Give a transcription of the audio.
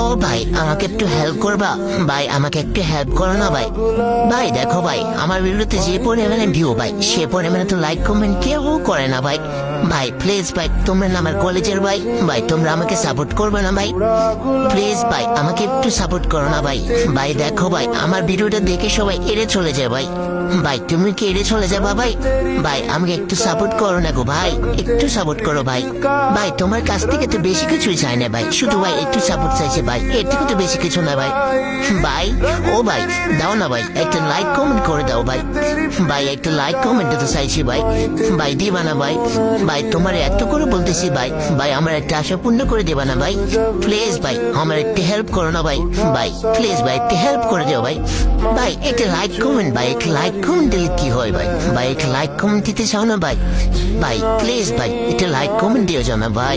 ও ভাই আমাকে একটু হেল্প করবা ভাই, আমাকে একটু হেল্প করো না ভাই। ভাই দেখো ভাই, আমার ভিডিওতে যে পরিমাণে ভিউ ভাই, সে পরিমাণে তো লাইক কমেন্ট কেউ করে না ভাই। ভাই প্লিজ ভাই, তোমরা না আমার কলেজের ভাই, ভাই তোমরা আমাকে সাপোর্ট করবে না ভাই? প্লিজ ভাই আমাকে একটু সাপোর্ট করো না ভাই। ভাই দেখো ভাই, আমার ভিডিওটা দেখে সবাই এড়ে চলে যায় ভাই। ভাই তুমি কি এড়ে চলে যাবা ভাই? ভাই আমাকে একটু সাপোর্ট করো না গো ভাই, একটু সাপোর্ট করো ভাই। ভাই তোমার কাছ থেকে তো বেশি কিছুই চাই না ভাই, শুধু ভাই একটু সাপোর্ট চাইছে ভাই, এর থেকে তো বেশি কিছু না ভাই। ভাই ও ভাই দাও না ভাই, একটা লাইক কমেন্ট করে দাও ভাই। ভাই একটা লাইক কমেন্ট তো চাইছি ভাই, ভাই দিবা না ভাই? ভাই তোমার এত করে বলতেছি ভাই, ভাই আমার একটা আশা পূর্ণ করে দেবা না ভাই? প্লিজ ভাই আমার একটু হেল্প করো না ভাই। ভাই প্লিজ ভাই একটু হেল্প করে দিও ভাই। ভাই একটা লাইক কমেন্ট, ভাই একটা লাইক কমেন্ট দিলে কি হয় ভাই? ভাই একটা লাইক কমেন্ট দিতে চাও না ভাই? ভাই প্লিজ ভাই একটা লাইক কমেন্ট দিও জানা ভাই।